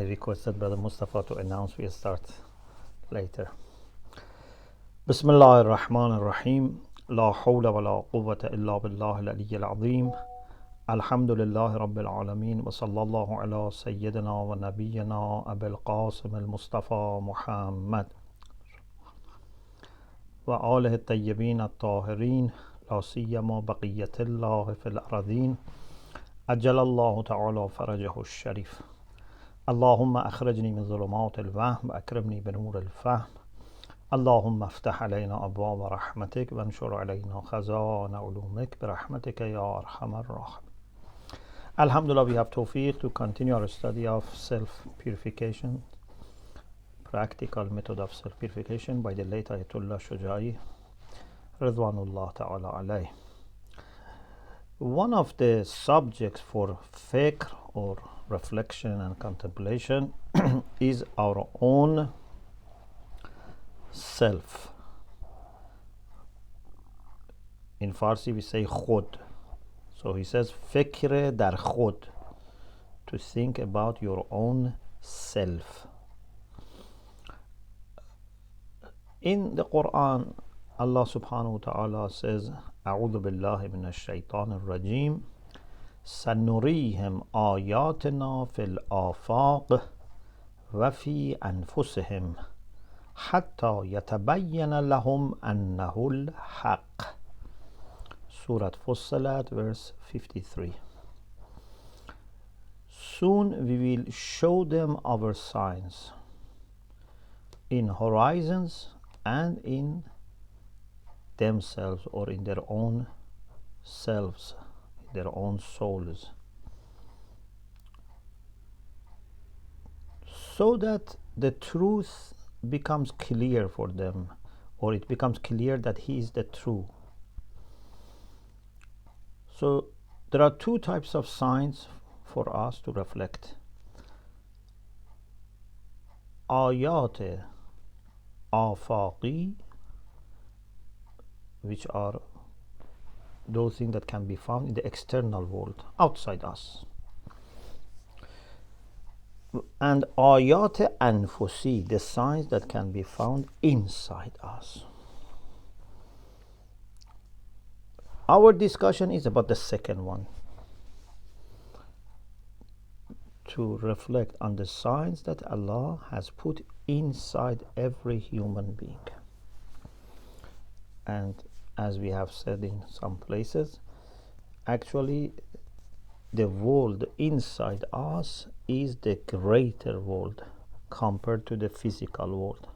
requested Brother Mustafa to announce we start later. Bismillah ar-Rahman ar-Rahim. La hawla wa la quwwata illa billah al-aliyyil azim. Alhamdulillahi Rabbil Alameen. Wa sallallahu ala Sayyidina wa Nabiyyina Abil Qasim al-Mustafa Muhammad. Wa alihi at-tayyibin at-tahirin. La siyama baqiyatillahi fil aradhin. Ajjalallahu ta'ala farajahu al-sharif. اللهم أخرجني من ظلمات الوهم وأكرمني بنور الفهم اللهم افتح علينا أبواب رحمتك وانشر علينا خزائن علومك برحمتك يا أرحم الراحمين. Alhamdulillah, we have tawfiq to continue our study of self-purification, practical method of self-purification by the late Ayatollah Shojai Ridwanullah ta'ala alayh. One of the subjects for fikr or reflection and contemplation is our own self. In Farsi we say khud. So he says fikr dar khud, to think about your own self. In the Quran, Allah subhanahu wa ta'ala says, أعوذ بالله من الشيطان الرجيم سنريهم آياتنا في الآفاق وفي أنفسهم حتى يتبين لهم أنه الحق. Surah Fussilat, verse 53. Soon we will show them our signs in horizons and in themselves, or in their own selves, their own souls, so that the truth becomes clear for them, or it becomes clear that He is the true. So there are two types of signs for us to reflect. Ayat afaqi, which are those things that can be found in the external world, outside us. And ayat anfusi, the signs that can be found inside us. Our discussion is about the second one, to reflect on the signs that Allah has put inside every human being. And as we have said in some places, actually the world inside us is the greater world compared to the physical world.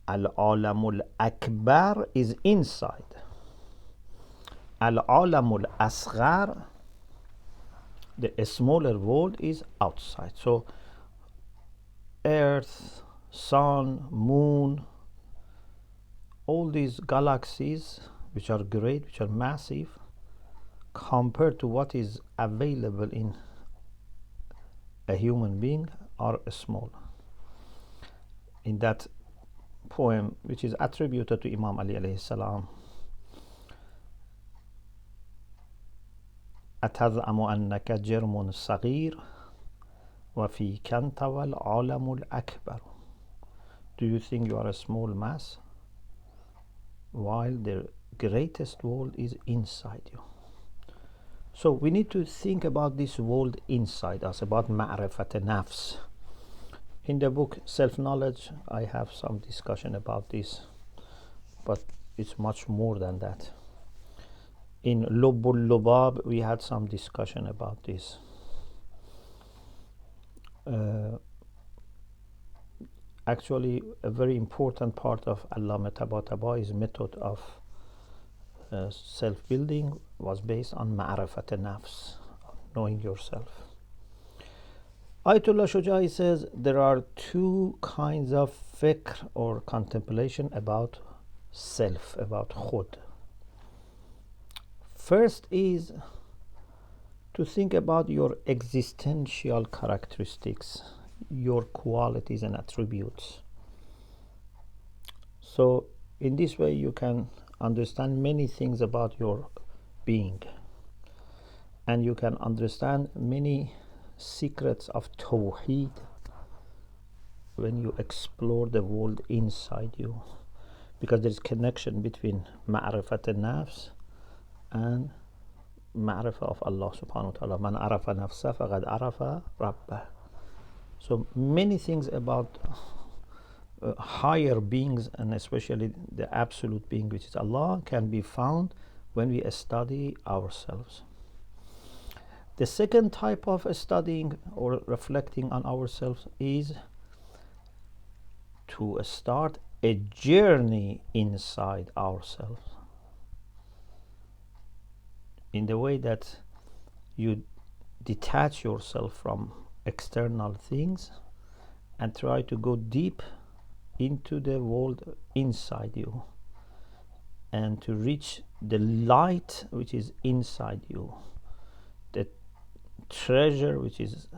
Al-alamul akbar is inside. Al-alamul asghar, the smaller world, is outside. So earth, sun, moon, all these galaxies, which are great, which are massive, compared to what is available in a human being, are small. In that poem, which is attributed to Imam Ali alayhi salam, أتزعم أنك جرم صغير وفيك أنت والعالم الأكبر. Do you think you are a small mass while the greatest world is inside you? So we need to think about this world inside us, about ma'rifat nafs. In the book Self-Knowledge, I have some discussion about this, but it's much more than that. In Lubbul Lubab, we had some discussion about this. Actually, a very important part of Allama Tabatabai method of self-building was based on ma'rifat nafs, knowing yourself. Ayatollah Shojai says there are two kinds of fikr or contemplation about self, about khud. First is to think about your existential characteristics, your qualities and attributes. So in this way you can understand many things about your being, and you can understand many secrets of Tawheed when you explore the world inside you, because there is connection between ma'rifat al-nafs and ma'rifah of Allah subhanahu wa ta'ala. Man arafa nafsa faqad arafa rabbah. So many things about higher beings, and especially the absolute being, which is Allah, can be found when we study ourselves. The second type of studying or reflecting on ourselves is to start a journey inside ourselves, in the way that you detach yourself from external things and try to go deep into the world inside you, and to reach the light which is inside you, the treasure which is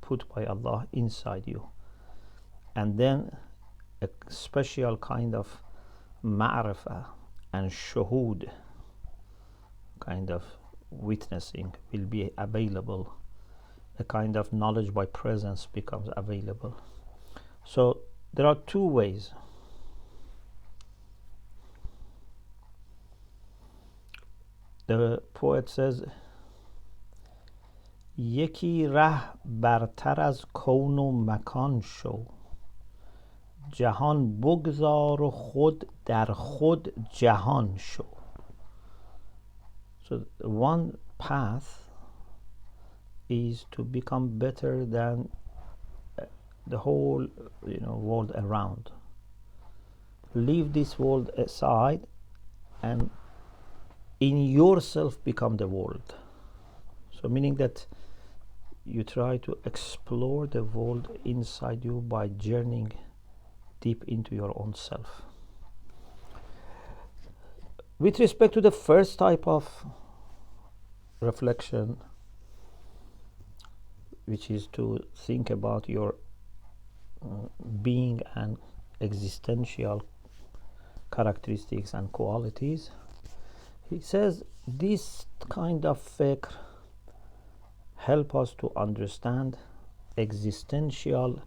put by Allah inside you, and then a special kind of ma'rifah and shuhud, kind of witnessing, will be available. A kind of knowledge by presence becomes available. So there are two ways. The poet says, یکی ره برتر از کون و مکان شو، جهان بگذار و خود در خود جهان شو. So one path is to become better than the whole world around. Leave this world aside and in yourself become the world. So meaning that you try to explore the world inside you by journeying deep into your own self. With respect to the first type of reflection, which is to think about your being and existential characteristics and qualities, he says this kind of fikr help us to understand existential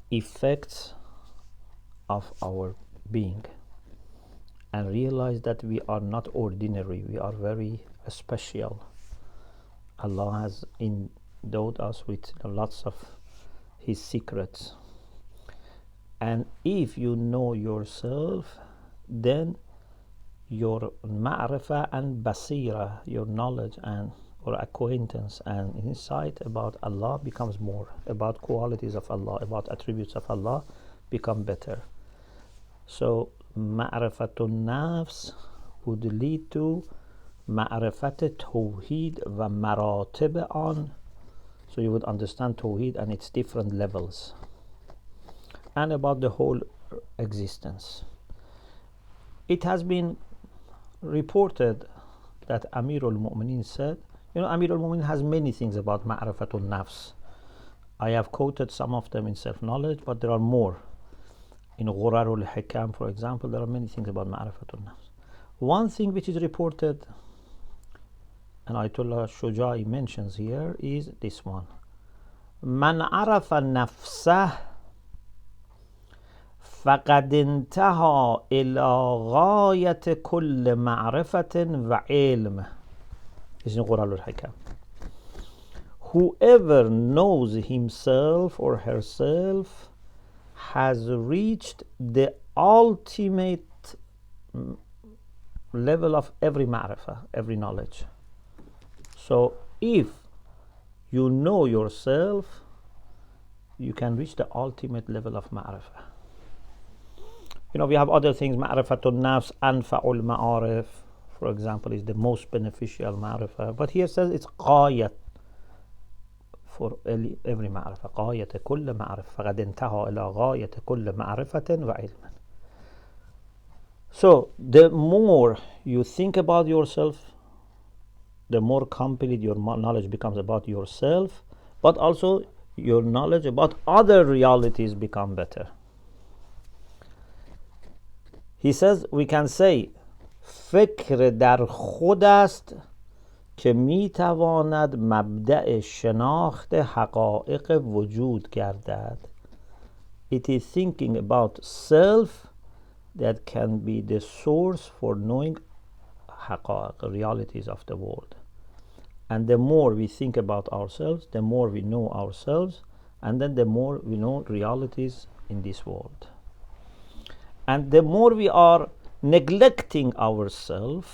effects of our being and realize that we are not ordinary, we are very special. Allah has endowed us with lots of His secrets, and if you know yourself, then your ma'rifah and basira, your knowledge and or acquaintance and insight about Allah becomes more, about qualities of Allah, about attributes of Allah become better. So ma'rifatun nafs would lead to ma'rifat tawheed wa maratib an. So you would understand tawheed and its different levels, and about the whole existence. It has been reported that Amir al-Mu'mineen said, Amir al-Mu'mineen has many things about ma'rifatun nafs. I have quoted some of them in self-knowledge, but there are more. In Ghurar al-Hikam, for example, there are many things about ma'rifatun nafs. One thing which is reported, and Ayatollah Shuja'i mentions here, is this one. Man arafa nafsah فقد انتهى إلى غاية كل معرفة وعلم. Is in Quran al-Hikam. Whoever knows himself or herself has reached the ultimate level of every ma'rifah, every knowledge. So if you know yourself, you can reach the ultimate level of ma'rifah. We have other things. Ma'rifatun nafs anfa'ul ma'arif, for example, is the most beneficial ma'rifah. But here says it's qayat for every ma'rifah. Qayat kull ma'rif. فقد انتهى إلى غاية كل معرفة وعلم. So the more you think about yourself, the more complete your knowledge becomes about yourself, but also your knowledge about other realities become better. He says we can say فکر در خود است که میتواند مبدأ شناخت حقایق وجود گردد. It is thinking about self that can be the source for knowing حقائق, realities of the world. And the more we think about ourselves, the more we know ourselves, and then the more we know realities in this world. And the more we are neglecting ourselves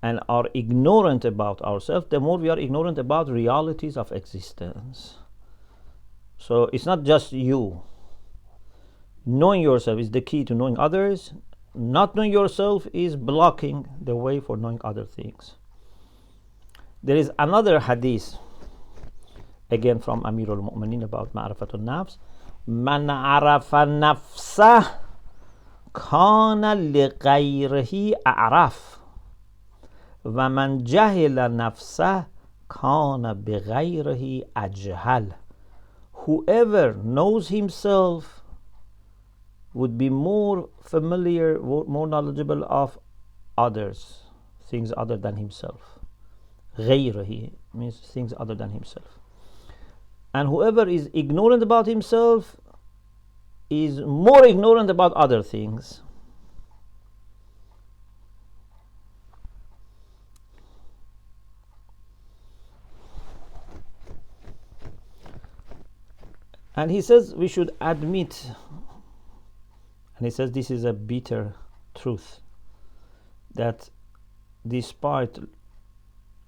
and are ignorant about ourselves, the more we are ignorant about realities of existence. So it's not just you. Knowing yourself is the key to knowing others. Not knowing yourself is blocking the way for knowing other things. There is another hadith, again from Amir al-Mu'minin, about ma'rifat al-nafs. Man arafa nafsah kana lighayrihi a'raf. وَمَنْ جَهِلَ نَفْسَهُ كَانَ بِغَيْرِهِ أَجْهَلَ. Whoever knows himself would be more familiar, more knowledgeable of others, things other than himself. غَيْرِهِ means things other than himself. And whoever is ignorant about himself is more ignorant about other things. And he says we should admit, and he says this is a bitter truth, that despite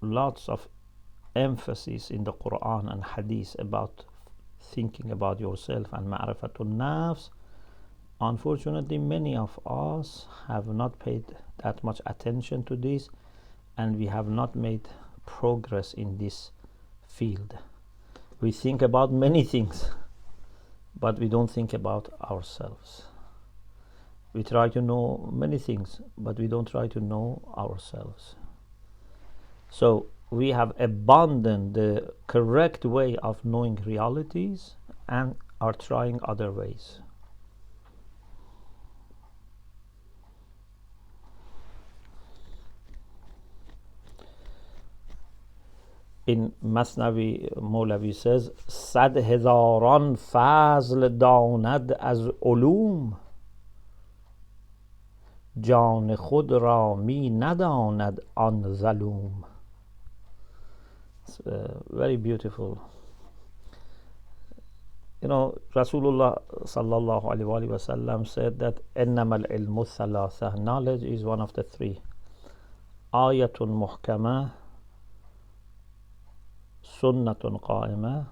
lots of emphasis in the Quran and Hadith about thinking about yourself and ma'rifatul nafs, unfortunately many of us have not paid that much attention to this, and we have not made progress in this field. We think about many things, but we don't think about ourselves. We try to know many things, but we don't try to know ourselves. So we have abandoned the correct way of knowing realities and are trying other ways. In Masnavi, Mawlavi says, 100,000 fazl danad az ulum, جان خود را می نداند آن ظلوم. It's very beautiful. You know, Rasulullah sallallahu alaihi wasallam said that إنما العلم الثلاثة, knowledge is one of the three. آية محكمة, sunnatun qa'imah,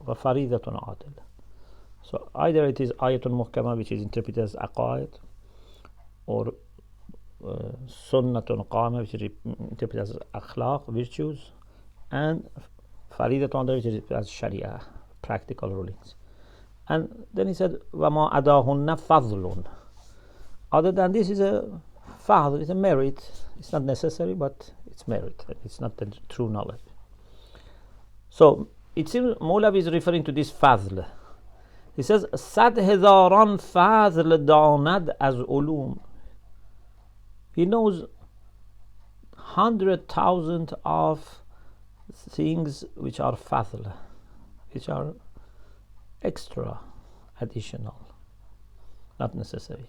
wa faridatun adil. So either it is ayatun muhkama, which is interpreted as aqaid, or sunnatun qa'imah, which is interpreted as akhlaq, virtues, and faridatun adil, which is as sharia, practical rulings. And then he said, وَمَا أَدَاهُنَّ فَضْلٌ. Other than this is a fadl, it's a merit. It's not necessary, but it's merit. It's not the true knowledge. So it seems Mawlavi is referring to this fazl. He says, 100,000 fazl danad az ulum. He knows 100,000 of things which are fazl, which are extra, additional, not necessary.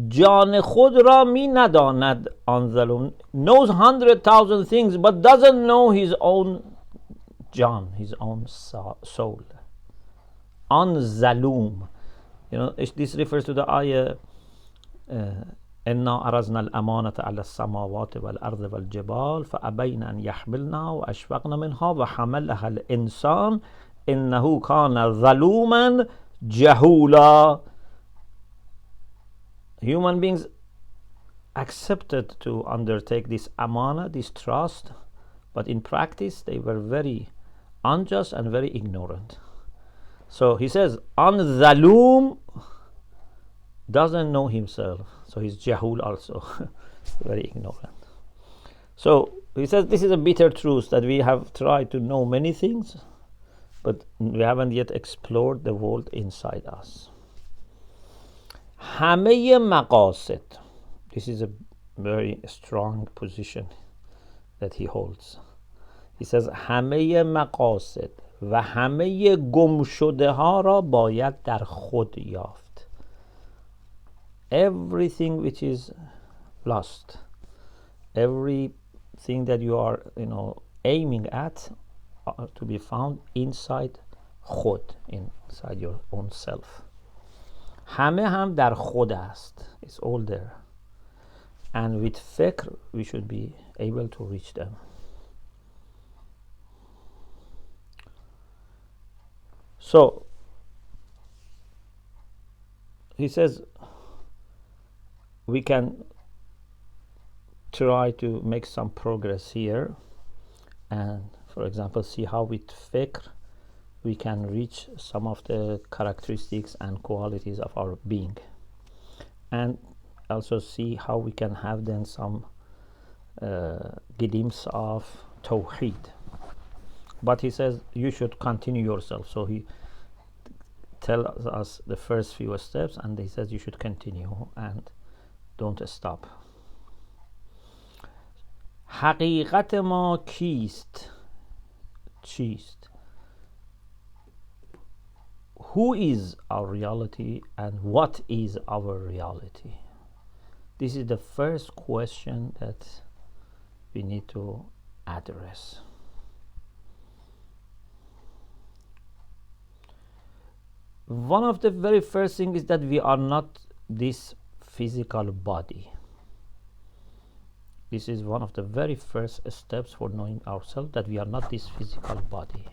جان خود را می نداند آن ظلوم, knows 100,000 things but doesn't know his own John, his own soul. On ظلوم, you know, this refers to the ayah إنا أرزنا الأمانة على السماوات والأرض والجبال فأبين أن يحملنها وأشفقن منها وحملها الإنسان إنه كان ظلوما جهولا. Human beings accepted to undertake this amana, this trust, but in practice they were very unjust and very ignorant. So he says, an zaloom doesn't know himself, so he's jahul also, very ignorant. So he says this is a bitter truth, that we have tried to know many things, but we haven't yet explored the world inside us. همه مقاصد, this is a very strong position that he holds. He says همه مقاصد و همه گم شده ها را باید در خود یافت. Everything which is lost, everything that you are aiming at to be found inside خود, inside your own self. همه هم در خود است. It's all there. And with fikr we should be able to reach them. So he says we can try to make some progress here and, for example, see how with fikr we can reach some of the characteristics and qualities of our being, and also see how we can have then some glimpse of tawheed. But he says you should continue yourself. So he tells us the first few steps, and he says you should continue and don't stop. حقیقت ما کیست؟ چیست؟ Who is our reality and what is our reality? This is the first question that we need to address. One of the very first things is that we are not this physical body. This is one of the very first steps for knowing ourselves, that we are not this physical body.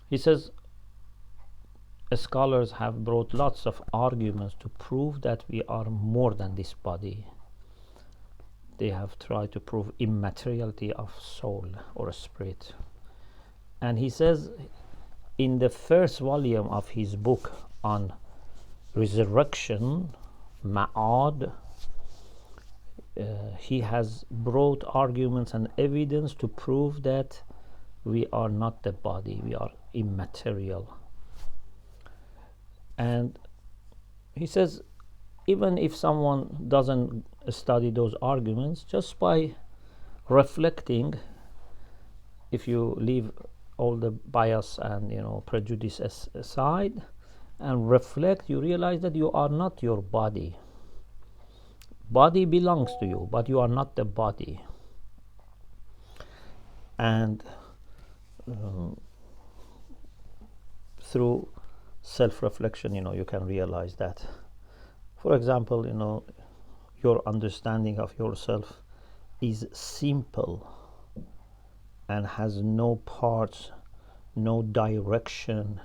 He says scholars have brought lots of arguments to prove that we are more than this body. They have tried to prove immateriality of soul or spirit. And he says in the first volume of his book on resurrection, Ma'ad, he has brought arguments and evidence to prove that we are not the body, we are immaterial. And he says even if someone doesn't study those arguments, just by reflecting, if you leave all the bias and prejudice aside and reflect, you realize that you are not your body. Body belongs to you, but you are not the body. And through self-reflection, you can realize that. For example, your understanding of yourself is simple and has no parts, no direction.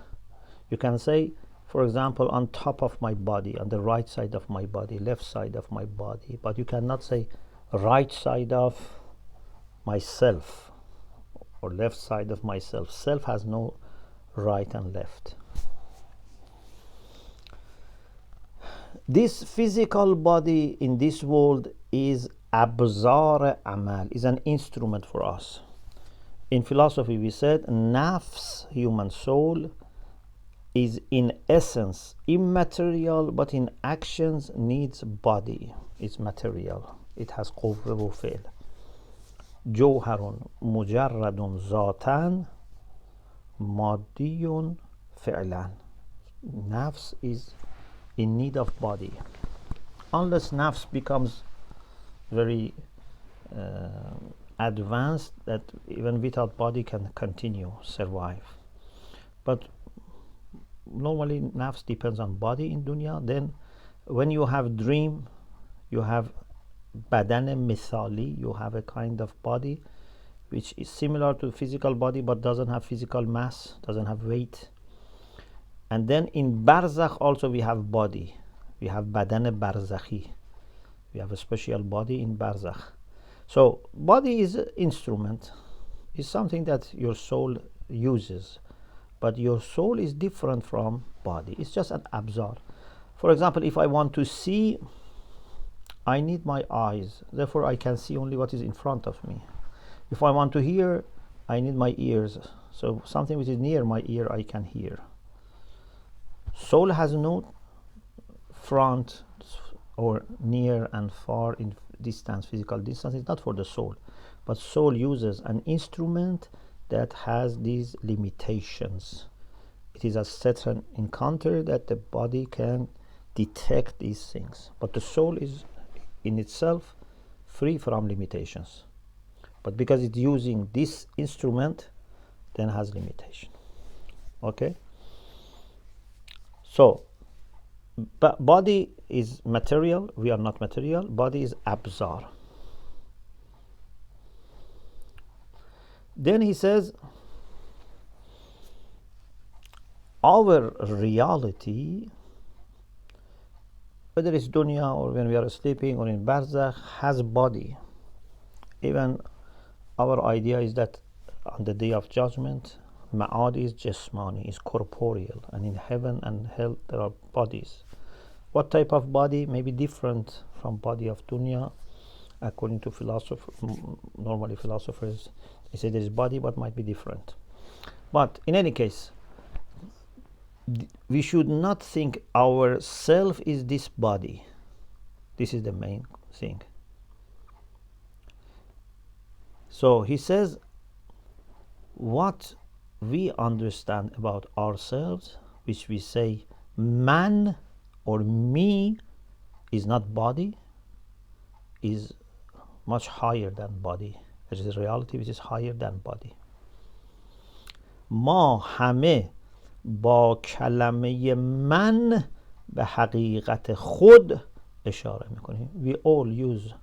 You can say, for example, on top of my body, on the right side of my body, left side of my body, but you cannot say right side of myself or left side of myself. Self has no right and left. This physical body in this world is abzar amal, is an instrument for us. In philosophy we said nafs, human soul, is in essence immaterial, but in actions needs body. It's material. It has qawwa wa fi'l. Jawharun mujarradun zatan maddiyun fi'lan. Nafs is in need of body. Unless nafs becomes very advanced, that even without body can continue, survive. But normally nafs depends on body in dunya. Then when you have dream, you have badan mithali, you have a kind of body which is similar to physical body but doesn't have physical mass, doesn't have weight. And then in barzakh also we have body. We have badan barzakhi. We have a special body in barzakh. So body is an instrument, is something that your soul uses. But your soul is different from body. It's just an abzar. For example, if I want to see, I need my eyes. Therefore, I can see only what is in front of me. If I want to hear, I need my ears. So something which is near my ear, I can hear. Soul has no front or near and far in distance, physical distance. It's not for the soul. but soul uses an instrument that has these limitations. It is a certain encounter that the body can detect these things, but the soul is in itself free from limitations. But because it's using this instrument, then has limitation. Okay? So, body is material, we are not material. Body is absar. Then he says, our reality, whether it's dunya or when we are sleeping or in barzakh, has body. Even our idea is that on the day of judgment, ma'ad is jasmani, is corporeal, and in heaven and hell there are bodies. What type of body may be different from body of dunya, according to philosophers. Normally philosophers, they say there is body but might be different. But in any case, we should not think our self is this body. This is the main thing. So he says, what we understand about ourselves, which we say man or me is not body, is much higher than body. There is a reality which is higher than body. ما همه با کلمه من به حقیقت خود اشاره میکنیم. We all use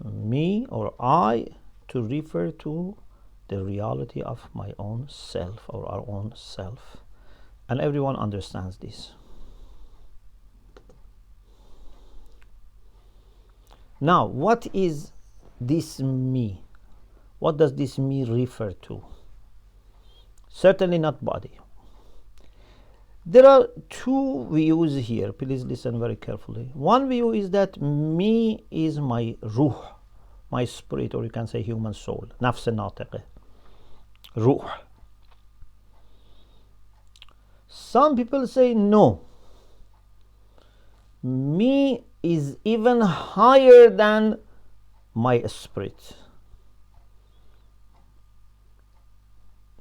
me or I to refer to the reality of my own self or our own self. And everyone understands this. Now, what is this me? What does this me refer to? Certainly not body. There are two views here. Please listen very carefully. One view is that me is my ruh, my spirit, or you can say human soul, nafs natiqah, ruh. Some people say no. Me is even higher than my spirit.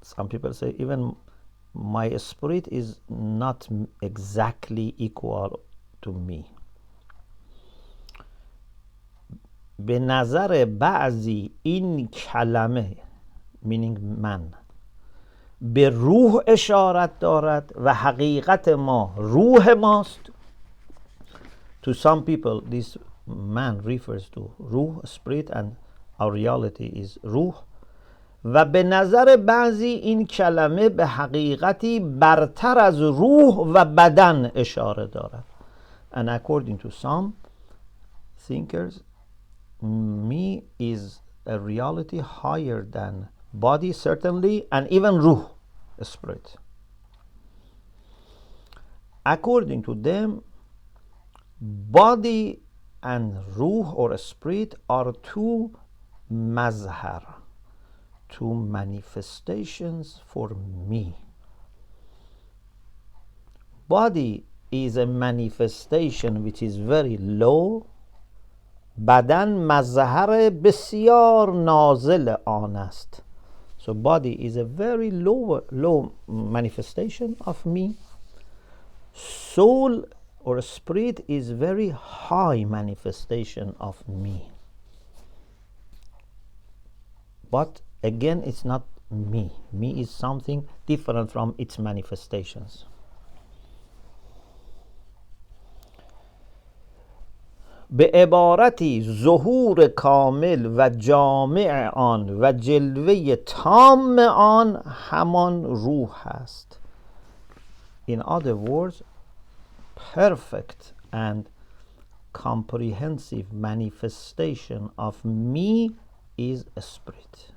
Some people say even my spirit is not exactly equal to me. به نظر بعضی این کلمه meaning من به روح اشارت دارد و حقیقت ما روح ماست. To some people this man refers to ruh, spirit, and our reality is ruh. و به نظر بعضی این کلمه به حقیقتی برتر از روح و بدن اشاره دارد. And according to some thinkers, me is a reality higher than body, certainly, and even ruh, spirit. According to them, body and ruh or spirit are two mazhar, two manifestations for me. Body is a manifestation which is very low. بدن مظهر بسیار نازل آن است. So body is a very low manifestation of me. Soul or spirit is very high manifestation of me. But again, it's not me. Me is something different from its manifestations. به عبارتی ظهور کامل و جامع آن و جلوه تام آن همان روح است. In other words, perfect and comprehensive manifestation of me is a spirit.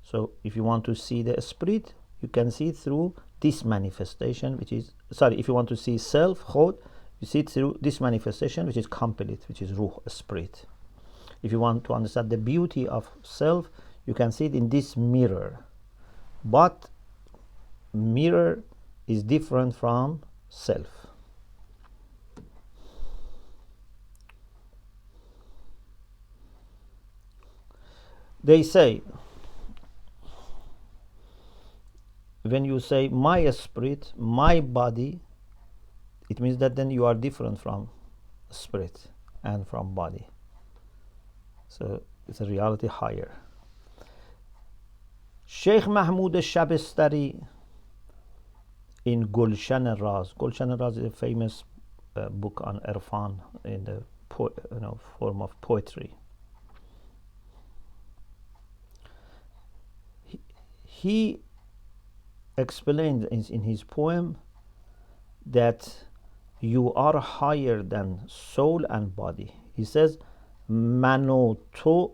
So if you want to see the spirit, you can see it through this manifestation, which is, if you want to see self, khod, you see it through this manifestation, which is complete, which is ruh, spirit. If you want to understand the beauty of self, you can see it in this mirror. But mirror is different from self. They say, when you say my spirit, my body, it means that then you are different from spirit and from body. So it's a reality higher. Sheikh Mahmoud Shabistari in Gulshan Raz. Gulshan Raz is a famous book on Irfan in the form of poetry. He explained in his poem that you are higher than soul and body. He says, من و تو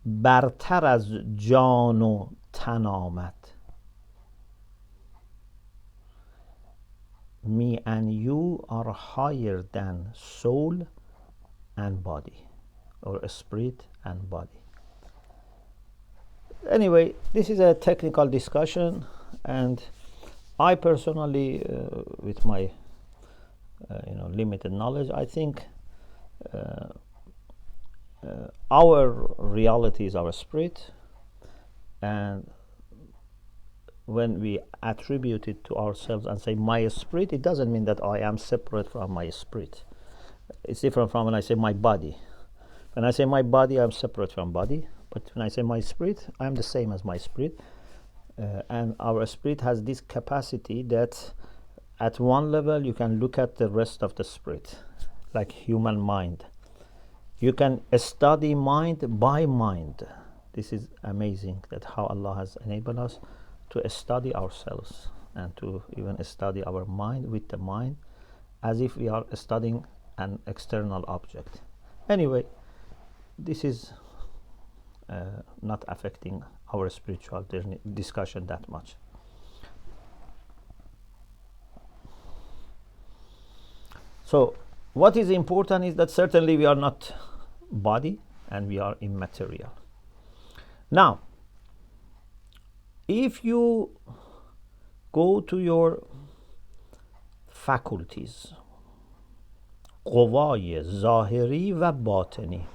برتر از جان و تن آمد. Me and you are higher than soul and body, or spirit and body. Anyway, this is a technical discussion, and I personally, with my limited knowledge, I think our reality is our spirit, and when we attribute it to ourselves and say my spirit, it doesn't mean that I am separate from my spirit. It's different from when I say my body. When I say my body, I'm separate from body, but when I say my spirit, I'm the same as my spirit. And our spirit has this capacity that at one level you can look at the rest of the spirit, like human mind. You can study mind by mind. This is amazing that how Allah has enabled us to study ourselves and to even study our mind with the mind as if we are studying an external object. Anyway, this is not affecting our spiritual discussion that much. So what is important is that certainly we are not body and we are immaterial. Now, if you go to your faculties, قوای ظاهری و باطنی.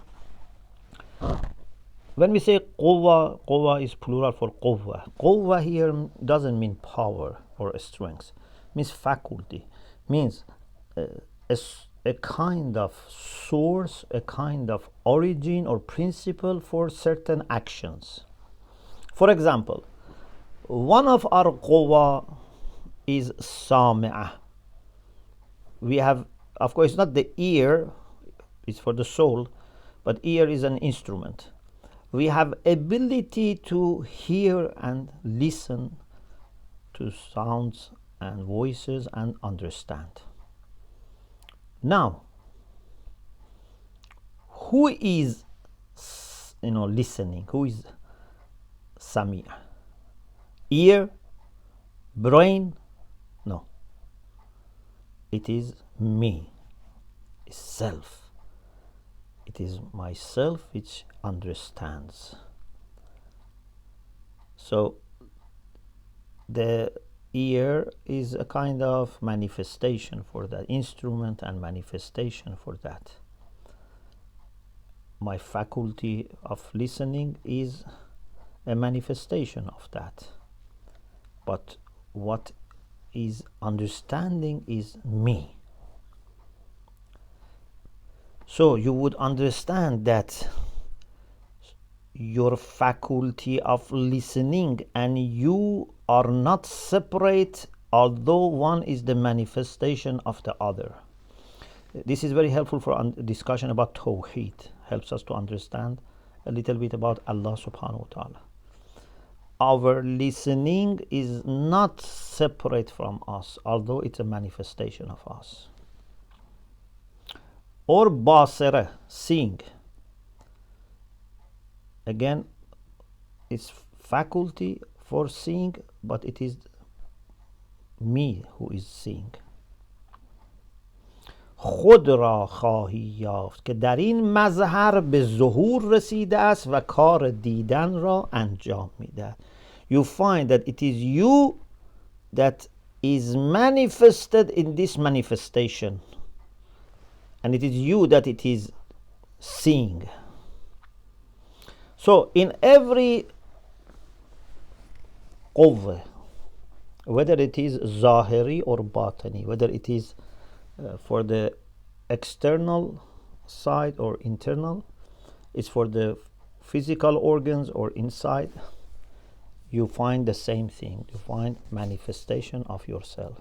When we say قوة is plural for قوة. قوة here doesn't mean power or strength. It means faculty. Means a kind of source, a kind of origin or principle for certain actions. For example, one of our قوة is سامعة. We have, of course, not the ear, it's for the soul, but ear is an instrument. We have ability to hear and listen to sounds and voices and understand. Now, who is listening? Who is Samia? Ear? Brain? No. It is me. It's self. It is myself which understands. So the ear is a kind of manifestation for that, instrument and manifestation for that. My faculty of listening is a manifestation of that. But what is understanding is me. So you would understand that your faculty of listening and you are not separate, although one is the manifestation of the other. This is very helpful for discussion about Tawheed. Helps us to understand a little bit about Allah subhanahu wa ta'ala. Our listening is not separate from us, although it's a manifestation of us. Or basira, seeing. Again, it's faculty for seeing, but it is me who is seeing. خود را خواهی یافت که در این مظهر به ظهور رسیده است و کار دیدن را انجام میده. You find that it is you that is manifested in this manifestation, and it is you that it is seeing. So in every qawwa, whether it is zahiri or batini, whether it is for the external side or internal, it's for the physical organs or inside, you find the same thing. You find manifestation of yourself.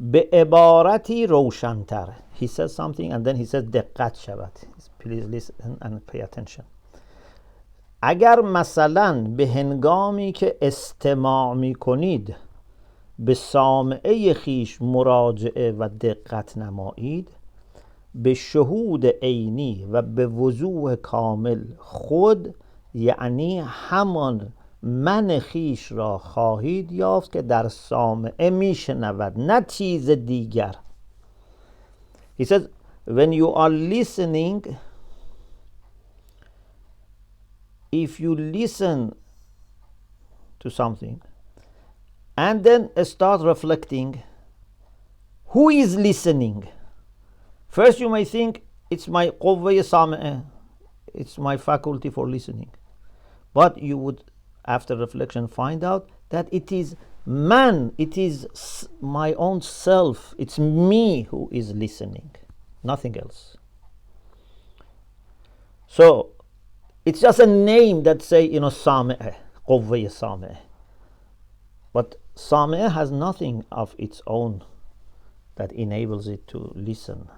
بعبارتی روشن‌تر. He says something and then he says دقت شود. Please listen and pay attention. اگر مثلا به هنگامی که استماع می کنید به سامعه خیش مراجعه و دقت نمایید، به شهود عینی و به وضوح کامل خود، یعنی همان من خیش را خواهید یافت که در سامعه میشنود، نه چیز دیگر. He says when you are listening, if you listen to something and then start reflecting, who is listening? First you may think it's my qawwa sam'ah, it's my faculty for listening, but you would after reflection find out that it is man, it is my own self, it's me who is listening, nothing else. So it's just a name that say, sam'ah, qawwa sam'ah, but sam'ah has nothing of its own that enables it to listen.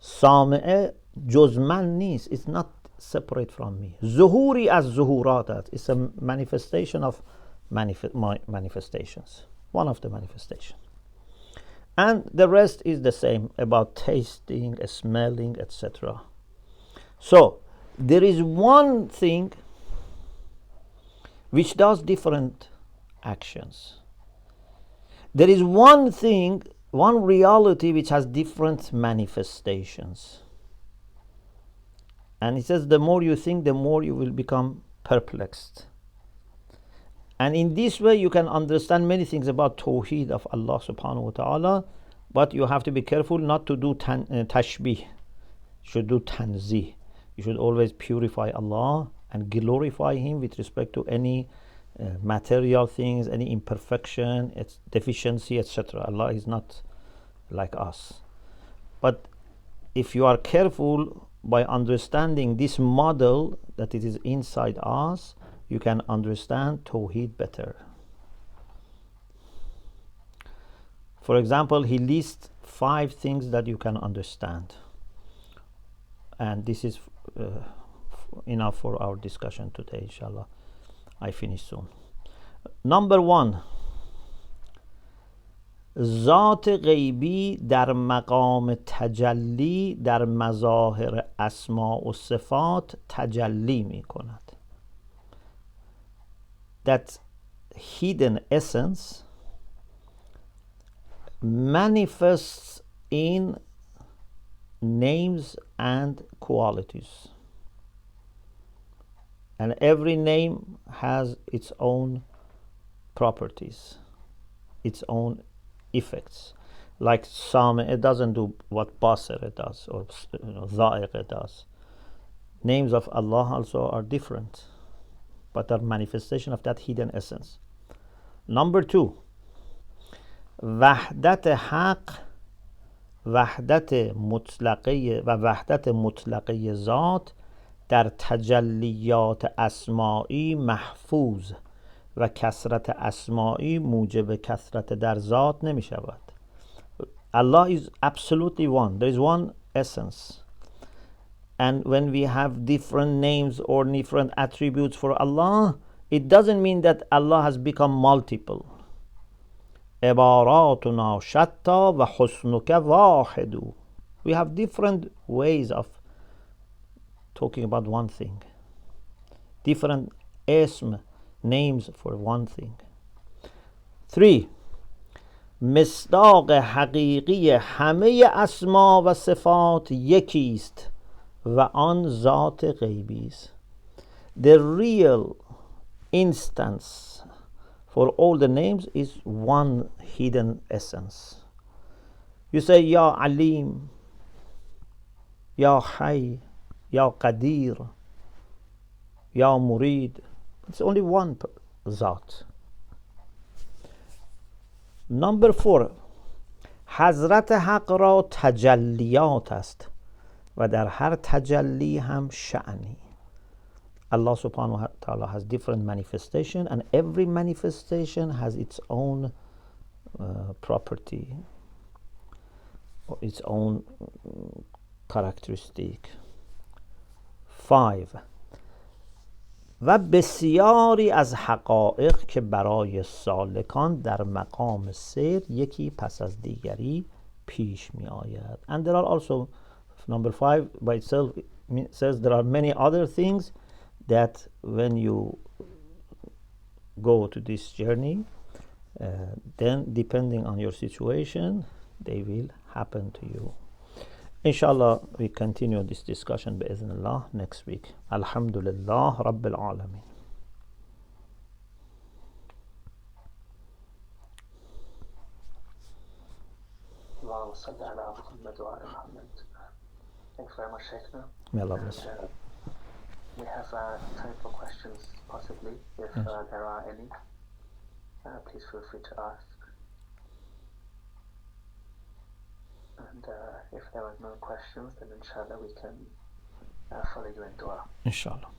Sam'ah juz man nist, it's not separate from me. Zuhuri as zuhuratat, it's a manifestation of my manifestations, one of the manifestations. And the rest is the same about tasting, smelling, etc. So there is one thing which does different actions. There is one thing, one reality which has different manifestations. And he says the more you think, the more you will become perplexed. And in this way you can understand many things about Tawheed of Allah subhanahu wa ta'ala, but you have to be careful not to do tashbih. You should do tanzih. You should always purify Allah and glorify Him with respect to any material things, any imperfection, its deficiency, etc. Allah is not like us. But if you are careful by understanding this model that it is inside us, you can understand Tawheed better. For example, he lists 5 things that you can understand. And this is enough for our discussion today, inshallah. I finish soon. Number 1, ذات غیبی در مقام تجلی در مظاهر اسماء و صفات تجلی می کند. That hidden essence manifests in names and qualities. And every name has its own properties, its own effects. Like Sam'ah doesn't do what Basar does, or Dha'iq does. Names of Allah also are different, but are manifestation of that hidden essence. Number 2, وحدت حق، وحدت مطلقه و وحدت مطلقه ذات در تجلیات اسمائی محفوظ و کثرت اسمائی موجب کثرت در ذات نمی شود. Allah is absolutely one. There is one essence. And when we have different names or different attributes for Allah, it doesn't mean that Allah has become multiple. عباراتنا شتى وحسنك واحد. We have different ways of talking about one thing. Different ism, names for one thing. 3, مصداق حقیقی همه اسما و صفات یکیست و آن ذات غیبی است. The real instance for all the names is one hidden essence. You say Ya Alim, Ya Hay, Ya Qadir. Ya Murid. It's only one Zat. Number 4. حضرت حق را تجلیات است و در هر تجلی هم شأنی. Allah subhanahu wa ta'ala has different manifestation, and every manifestation has its own property, or its own characteristic. 5. و بسیاری از حقایق که برای سالکان در مقام سیر یکی پس از دیگری پیش می آید. And there are also, number 5 by itself says there are many other things that when you go to this journey, then depending on your situation, they will happen to you. Inshallah, we continue this discussion bi'idhnillah next week. Alhamdulillah Rabbil Alameen. Thanks very much, Sheikh. May Allah bless. We have time for questions, possibly, if Yes. There are any. Please feel free to ask. And if there are no questions, then inshallah we can follow you in dua. Inshallah.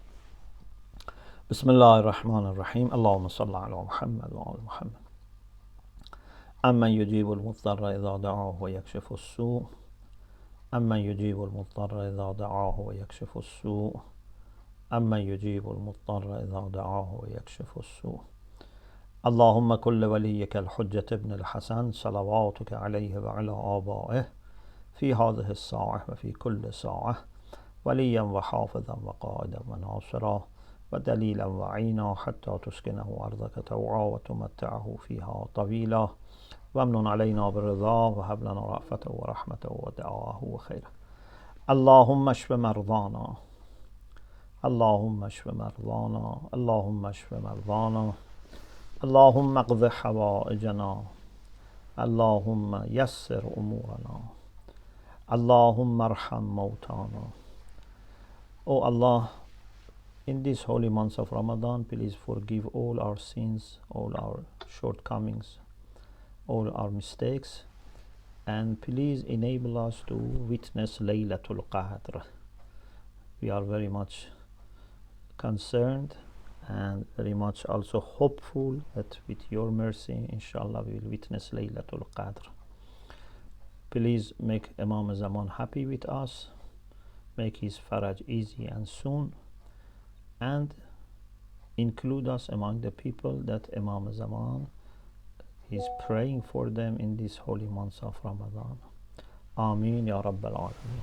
Bismillah ar-Rahman ar-Rahim. Allahumma salli ala Muhammad wa ala Muhammad. أمن يجيب المضطر إذا دعاه ويكشف السوء أمن يجيب المضطر إذا دعاه ويكشف السوء أمن يجيب المضطر إذا دعاه ويكشف السوء. اللهم كل وليك الحجة ابن الحسن صلواتك عليه وعلى آبائه في هذه الساعة وفي كل ساعة وليا وحافظا وقائدا وناصرا ودليلا وعينا حتى تسكنه أرضك توعا وتمتعه فيها طويلا وامن علينا بالرضا وهب لنا رأفته ورحمته ودعاه وخيره. اللهم اشف مرضانا اللهم اشف مرضانا اللهم اشف مرضانا اللهم اقض حوائجنا اللهم يسر أمورنا اللهم ارحم موتانا. O Allah, in these holy months of Ramadan, please forgive all our sins, all our shortcomings, all our mistakes, and please enable us to witness Laylatul Qadr. We are very much concerned and very much also hopeful that with your mercy, inshallah, we will witness Laylatul Qadr. Please make Imam Zaman happy with us, make his faraj easy and soon, and include us among the people that Imam Zaman is praying for them in these holy months of Ramadan. Ameen Ya Rabbal Alameen.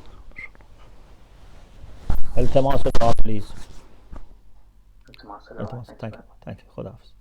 Iltimas, please. Iltimas, Thank you. Khuda Hafiz.